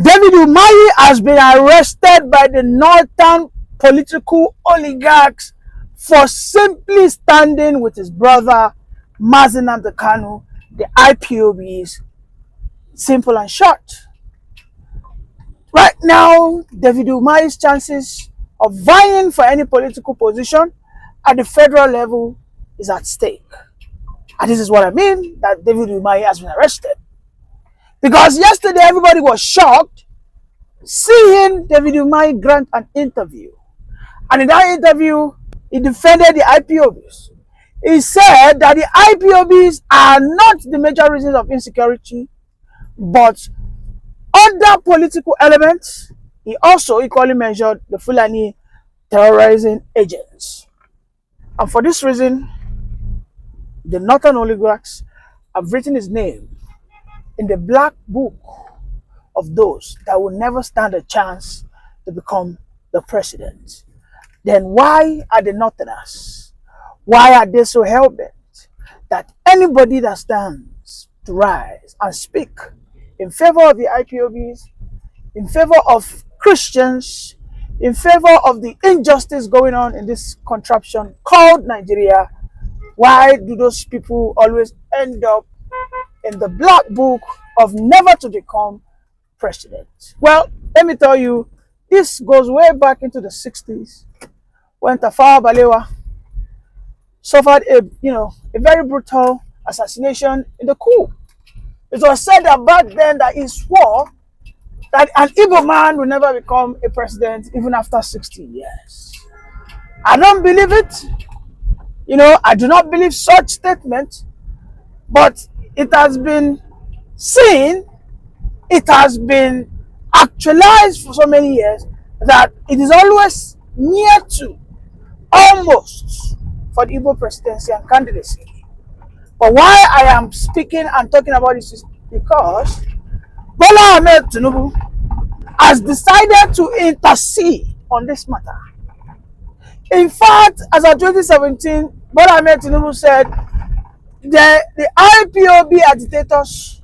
David Umahi has been arrested by the northern political oligarchs for simply standing with his brother Mazinam Kanu, the IPOBs, simple and short. Right now, David Umahi's chances of vying for any political position at the federal level is at stake. And this is what I mean, that David Umahi has been arrested. Because yesterday everybody was shocked seeing David Umahi grant an interview. And in that interview, he defended the IPOBs. He said that the IPOBs are not the major reasons of insecurity, but other political elements. He also equally mentioned the Fulani terrorizing agents. And for this reason, the northern oligarchs have written his name in the black book of those that will never stand a chance to become the president. Then why are the northerners? Why are they so hell-bent that anybody that stands to rise and speak in favor of the IPOBs, in favor of Christians, in favor of the injustice going on in this contraption called Nigeria, why do those people always end up in the black book of never to become president? Well, let me tell you, this goes way back into the 60s when Tafawa Balewa suffered a very brutal assassination in the coup. It was said that back then that he swore that an Igbo man will never become a president even after 60 years. I don't believe it. I do not believe such statement, but it has been seen, it has been actualized for so many years that it is always near to, almost, for the Igbo presidency and candidacy. But why I am speaking and talking about this is because Bola Ahmed Tinubu has decided to intercede on this matter. In fact, as of 2017, Bola Ahmed Tinubu said the IPOB agitators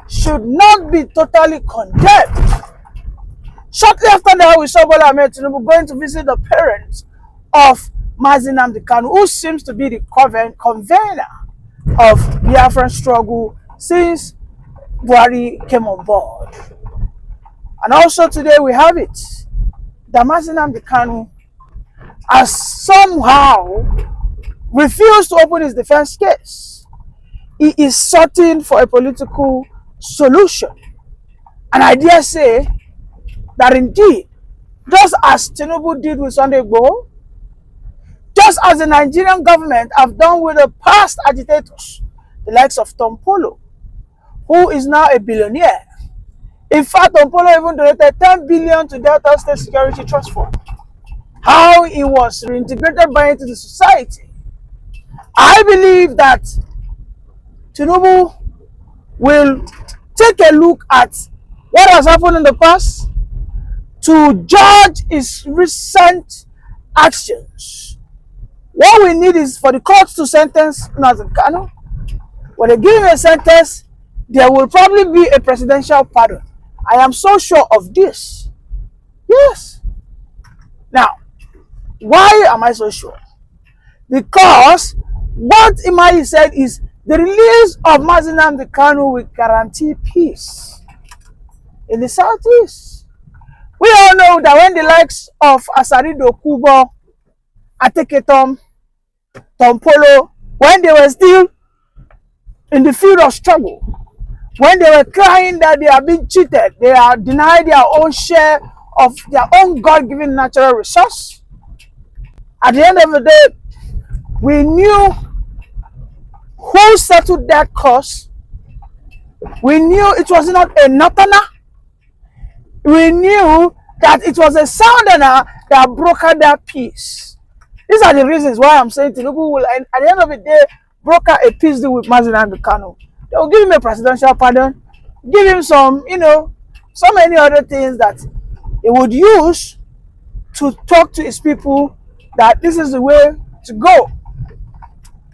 should not be totally condemned. Shortly after that, we saw Bola Ahmed Tinubu going to visit the parents of Mazinam Kanu, who seems to be the Coven convener of the Biafran struggle since Buhari came on board. And also today we have it that Mazinam Kanu has somehow refused to open his defense case. He is searching for a political solution. And I dare say that indeed, just as Tinubu did with Sunday Igboho, just as the Nigerian government have done with the past agitators, the likes of Tom Polo, who is now a billionaire. In fact, Tom Polo even donated 10 billion to Delta State Security Trust Fund. How he was reintegrated back into the society. I believe that Tinubu will take a look at what has happened in the past to judge his recent actions. What we need is for the courts to sentence Mazinam Kanu. When they give him a sentence, there will probably be a presidential pardon. I am so sure of this. Yes. Now, why am I so sure? Because what Umay said is the release of Mazinam Kanu will guarantee peace in the southeast. We all know that when the likes of Asarido Kubo, Ateketom, Tom Polo, when they were still in the field of struggle, when they were crying that they are being cheated, they are denied their own share of their own God-given natural resource, at the end of the day, we knew who settled that cause. We knew it was not a northerner. We knew that it was a southerner that brokered that peace. These are the reasons why I'm saying Tinubu will, at the end of the day, broker a peace deal with Mazinam Kanu. They will give him a presidential pardon, give him some, so many other things that he would use to talk to his people that this is the way to go.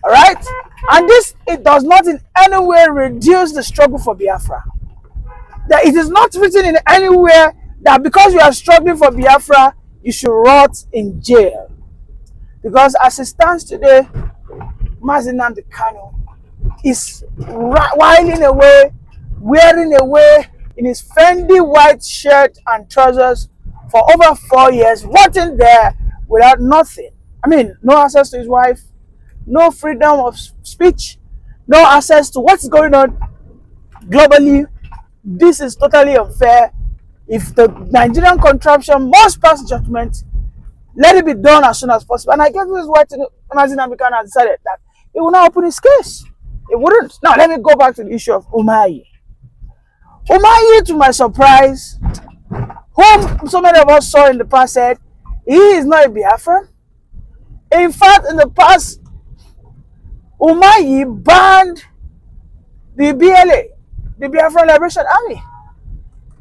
All right? And this, it does not in any way reduce the struggle for Biafra. That it is not written in anywhere that because you are struggling for Biafra, you should rot in jail. Because as it stands today, Mazinam Kanu is whiling away, wearing away in his Fendi white shirt and trousers for over 4 years, rotting there without nothing. I mean, no access to his wife, no freedom of speech, no access to what's going on globally. This is totally unfair. If the Nigerian contraption must pass judgment, let it be done as soon as possible. And I guess this is why Mazin American has decided that he will not open his case. It wouldn't. Now, let me go back to the issue of Umahi. Umahi, to my surprise, whom so many of us saw in the past, said he is not a Biafran. In fact, in the past, Umahi banned the BLA, the Biafran Liberation Army.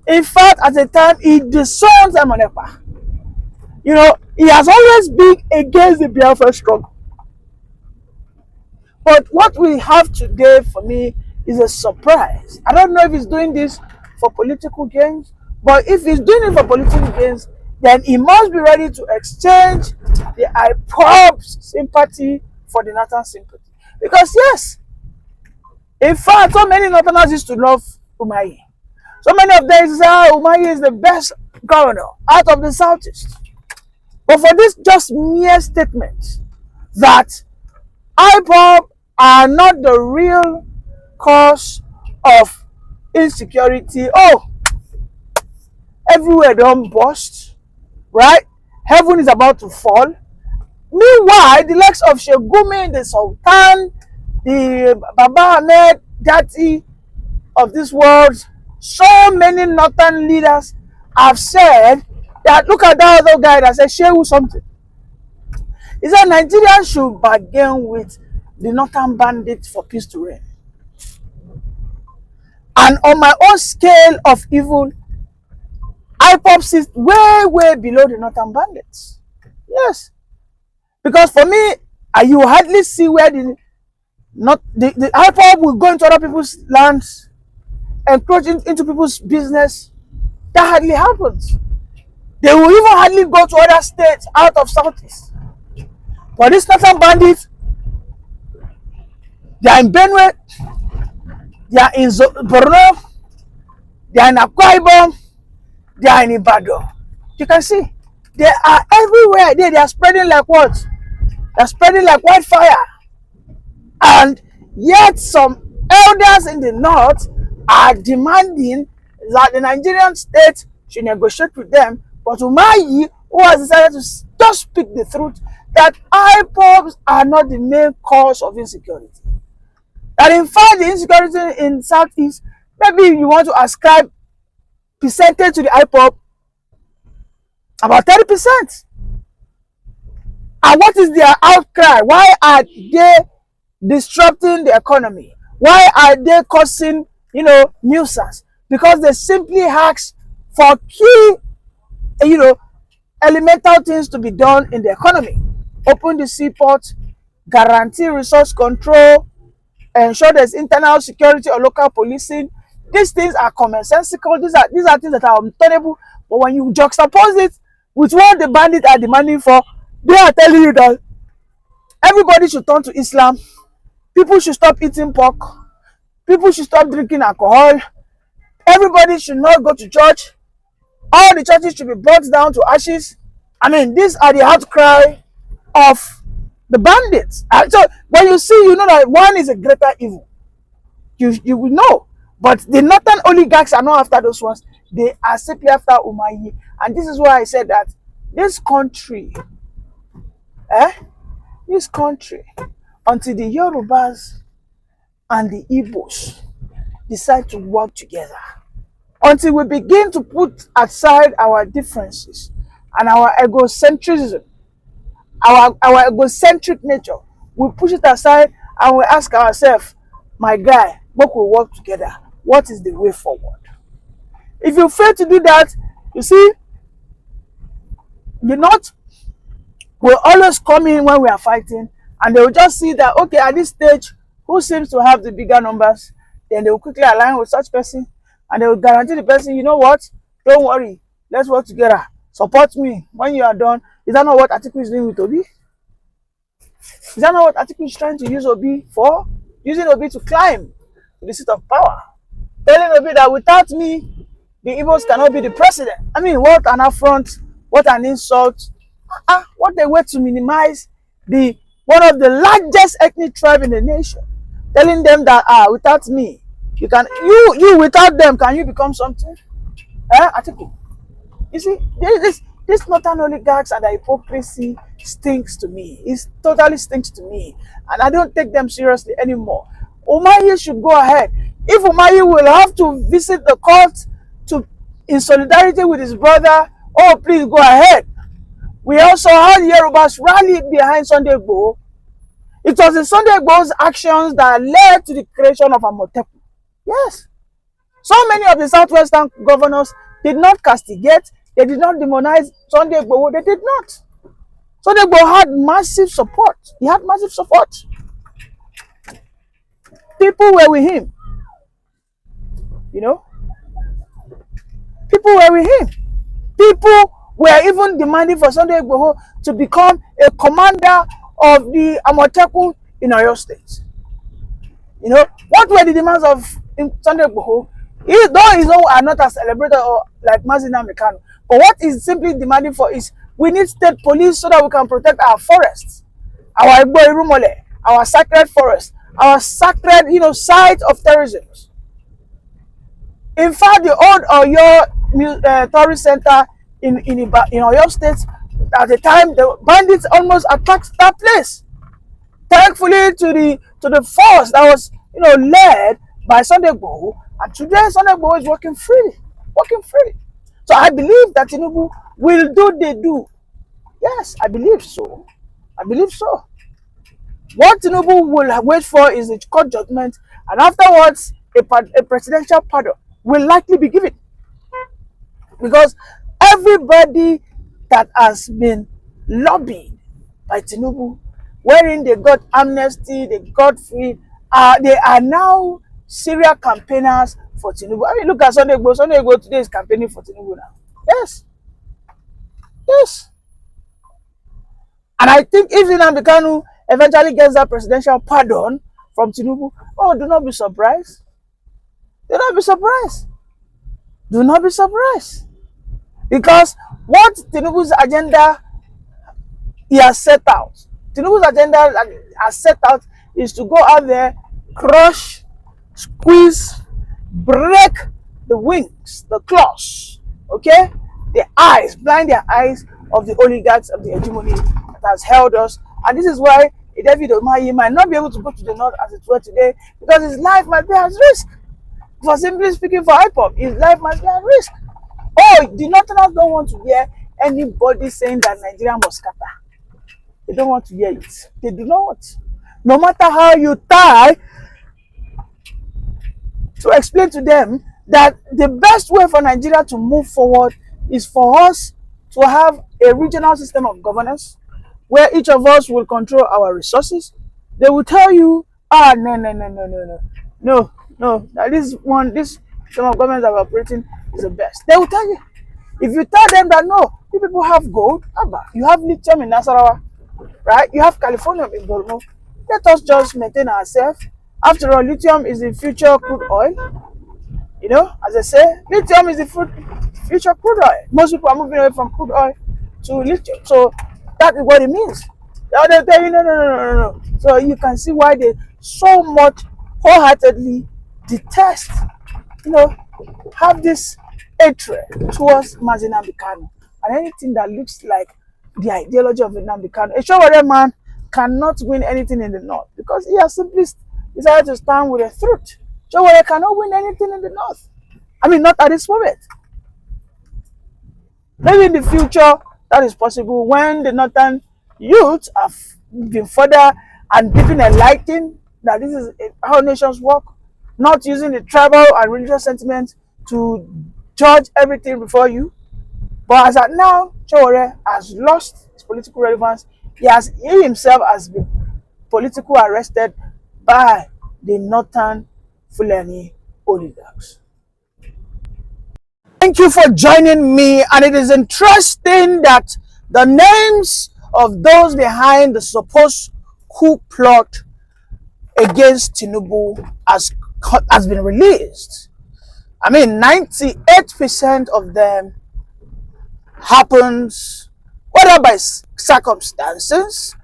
In fact, at the time, he disowned Amonepa. You know, he has always been against the Biafra struggle. But what we have today, for me, is a surprise. I don't know if he's doing this for political gains, but if he's doing it for political gains, then he must be ready to exchange the Ipob sympathy for the Northern sympathy. Because yes, in fact, so many Northerners used to love Umahi. So many of them say, Umahi is the best governor out of the Southeast. But for this just mere statement that Ipob are not the real cause of insecurity. Oh, everywhere don't burst, right? Heaven is about to fall. Meanwhile, the likes of Shegumi, the Sultan, the Baba Ahmed, Dati of this world, so many Northern leaders have said that, look at that other guy that said Shehu something. He said Nigeria should bargain with the Northern bandits for peace to reign. And on my own scale of evil, Ipob sits way, way below the Northern bandits. Yes. Because for me, you hardly see where the Ipob will go into other people's lands, encroach into people's business. That hardly happens. They will even hardly go to other states out of Southeast. But these Northern bandits, they are in Benue, they are in Borno, they are in Akwa Ibom, they are in Ibadan. You can see, they are everywhere. They are spreading like what? They are spreading like wildfire. And yet some elders in the north are demanding that the Nigerian state should negotiate with them. But Umahi, who has decided to just speak the truth, that Ipobs are not the main cause of insecurity. That in fact, the insecurity in Southeast, maybe you want to ascribe percentage to the Ipob, about 30%. And what is their outcry? Why are they disrupting the economy? Why are they causing, nuisance? Because they simply ask for key, elemental things to be done in the economy. Open the seaport, guarantee resource control, ensure there's internal security or local policing. These things are commonsensical. These are things that are untenable. But when you juxtapose it with what the bandits are demanding for, they are telling you that everybody should turn to Islam. People should stop eating pork. People should stop drinking alcohol. Everybody should not go to church. All the churches should be brought down to ashes. I mean, these are the outcry of the bandits. So when you see, you know that one is a greater evil. You will know. But the northern oligarchs are not after those ones. They are simply after Umahi. And this is why I said that this country, until the Yorubas and the Igbos decide to work together, until we begin to put aside our differences and our egocentrism, our egocentric nature, we push it aside and we ask ourselves, my guy, what will work together? What is the way forward? If you fail to do that, you see, the North will always come in when we are fighting, and they will just see that, okay, at this stage, who seems to have the bigger numbers, then they will quickly align with such person, and they will guarantee the person, you know what, don't worry, let's work together, support me when you are done. Is that not what Atiku is doing with Obi? Is that not what Atiku is trying to use Obi for? Using Obi to climb to the seat of power, telling Obi that without me, the Igbos cannot be the president. I mean, what an affront, what an insult. What a way to minimize the one of the largest ethnic tribe in the nation, telling them that without me, you can you without them, can you become something? Atiku. You see, this northern oligarchs and the hypocrisy stinks to me. It totally stinks to me, and I don't take them seriously anymore. Umahi should go ahead. If Umahi will have to visit the court to in solidarity with his brother, oh please go ahead. We also had Yorubas rallied behind Sunday Igboho. It was the Sunday Igboho's actions that led to the creation of Amotekun. Yes. So many of the southwestern governors did not castigate, they did not demonize Sunday Igboho, they did not. Sunday Igboho had massive support. He had massive support. People were with him. You know? People were with him. People were even demanding for Sunday Igboho to become a commander of the Amotekun in Oyo State. You know, what were the demands of Sunday Igboho? Though his own are not as celebrated or like Mazina Mekano, but what he's simply demanding for is we need state police so that we can protect our forests, our Igbo Irumole, our sacred forest, our sacred, site of terrorism. In fact, the old Oyo tourist center in Oyo State, at the time, the bandits almost attacked that place. Thankfully, to the force that was, led by Sunday Igboho, and today Sunday Igboho is working freely. So I believe that Tinubu will do the do. Yes, I believe so. What Tinubu will wait for is a court judgment, and afterwards, a presidential pardon will likely be given. Because everybody that has been lobbied by Tinubu, wherein they got amnesty, they got free, they are now serial campaigners for Tinubu. I mean, look at Sunday Igboho. Sunday Igboho today is campaigning for Tinubu now. Yes. And I think if Nnamdi Kanu eventually gets that presidential pardon from Tinubu, do not be surprised. Do not be surprised. Because what Tinubu's agenda he has set out, is to go out there, crush, squeeze, break the wings, the claws, okay? The eyes, blind their eyes of the oligarchs of the hegemony that has held us. And this is why David Umahi might not be able to go to the north as it were today, because his life might be at risk. For simply speaking, for Ipob, his life might be at risk. The Northerners don't want to hear anybody saying that Nigeria must scatter. They don't want to hear it. They do not want. No matter how you try to explain to them that the best way for Nigeria to move forward is for us to have a regional system of governance where each of us will control our resources, they will tell you, no, that this system of government that we're operating is the best. They will tell you. If you tell them that no, you people have gold, you have lithium in Nasarawa, right? You have California in Borno. Let us just maintain ourselves. After all, lithium is the future crude oil. As I say, lithium is the future crude oil. Most people are moving away from crude oil to lithium. So that is what it means. They tell you no. So you can see why they so much wholeheartedly detest, have this hatred towards Nnamdi Kanu and anything that looks like the ideology of Nnamdi Kanu. A Showore man cannot win anything in the north because he has simply decided to stand with the truth. Showore cannot win anything in the north. I mean, not at this moment. Maybe in the future that is possible when the northern youth have been further and been enlightened that this is how nations work, not using the tribal and religious sentiment to judge everything before you. But as at now, Showore has lost his political relevance. He himself has been politically arrested by the northern Fulani oligarchs. Thank you for joining me, and it is interesting that the names of those behind the supposed coup plot against Tinubu has been released. I mean, 98% of them happens whether by circumstances,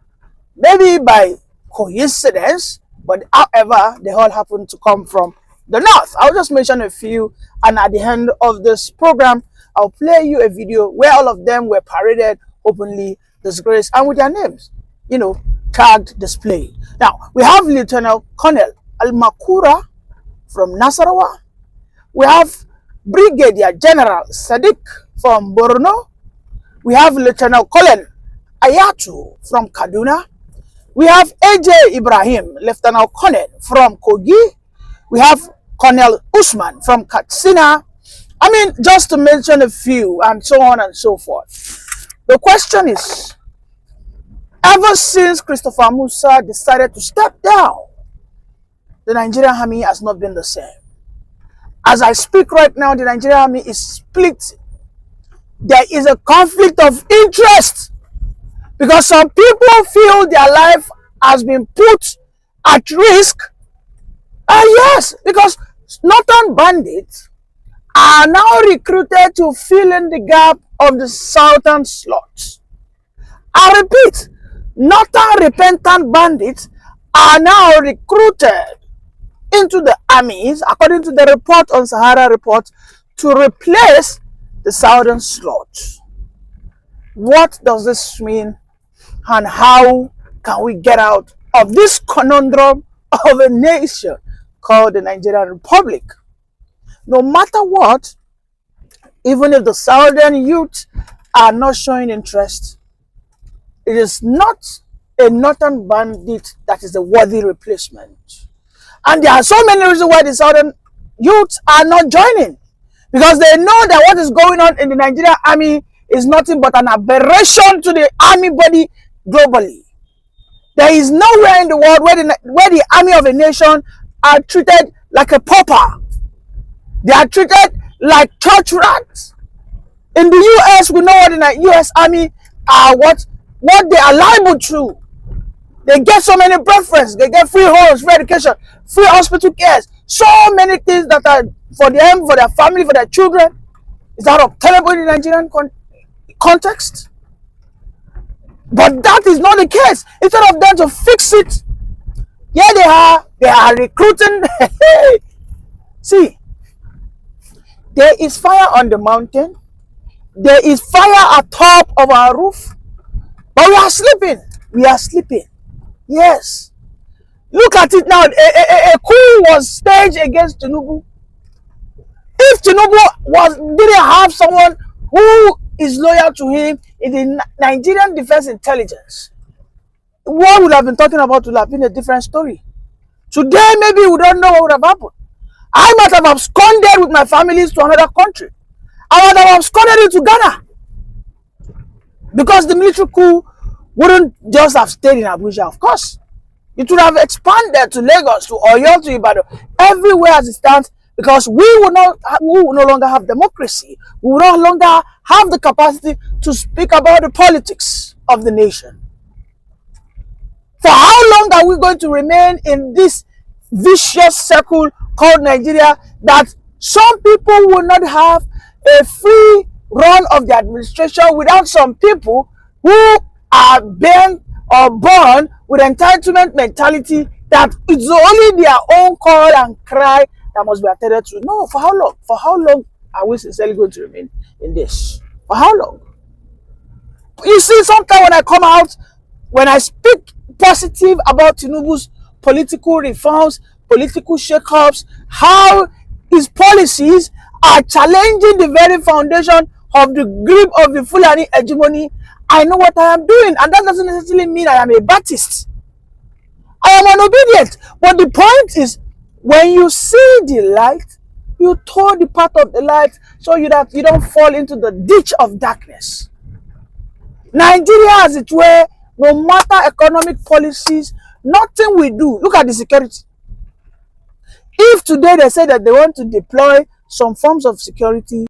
maybe by coincidence, but however, they all happen to come from the north. I'll just mention a few, and at the end of this program, I'll play you a video where all of them were paraded openly, disgraced, and with their names, tagged, displayed. Now, we have Lieutenant Colonel Al-Makura from Nasarawa. We have Brigadier General Sadiq from Borno. We have Lieutenant Colonel Ayatu from Kaduna. We have AJ Ibrahim, Lieutenant Colonel from Kogi. We have Colonel Usman from Katsina. I mean, just to mention a few, and so on and so forth. The question is, ever since Christopher Musa decided to step down, the Nigerian army has not been the same. As I speak right now, the Nigerian army is split. There is a conflict of interest because some people feel their life has been put at risk. And yes, because northern bandits are now recruited to fill in the gap of the southern slots. I repeat, northern repentant bandits are now recruited into the armies, according to the report on Sahara report, to replace the southern slots. What does this mean, and how can we get out of this conundrum of a nation called the Nigerian Republic? No matter what, even if the southern youth are not showing interest, it is not a northern bandit that is a worthy replacement. And there are so many reasons why the southern youths are not joining. Because they know that what is going on in the Nigerian army is nothing but an aberration to the army body globally. There is nowhere in the world where the army of a nation are treated like a pauper. They are treated like church rats. In the US, we know what the US army are, what they are liable to. They get so many preferences. They get free homes, free education, free hospital care. So many things that are for them, for their family, for their children. Is that obtainable in the Nigerian context? But that is not the case. Instead of them to fix it, yeah, they are recruiting. See, there is fire on the mountain. There is fire atop of our roof. But we are sleeping. We are sleeping. Yes. Look at it now. A coup was staged against Tinubu. If Tinubu didn't have someone who is loyal to him in the Nigerian Defense Intelligence, what would have been talking about would have been a different story. Today, maybe we don't know what would have happened. I might have absconded with my families to another country. I might have absconded into Ghana. Because the military coup wouldn't just have stayed in Abuja, of course. It would have expanded to Lagos, to Oyo, to Ibadan, everywhere as it stands, because we will no longer have democracy. We will no longer have the capacity to speak about the politics of the nation. For how long are we going to remain in this vicious circle called Nigeria, that some people will not have a free run of the administration without some people who are bent or born with entitlement mentality that it's only their own call and cry that must be attended to? No, for how long? For how long are we sincerely going to remain in this? For how long? You see, sometimes when I come out, when I speak positive about Tinubu's political reforms, political shake-ups, how his policies are challenging the very foundation of the grip of the Fulani hegemony, I know what I am doing, and that doesn't necessarily mean I am a Baptist. I am an obedient. But the point is, when you see the light, you toe the path of the light so that you don't fall into the ditch of darkness. Nigeria, as it were, no matter economic policies, nothing we do. Look at the security. If today they say that they want to deploy some forms of security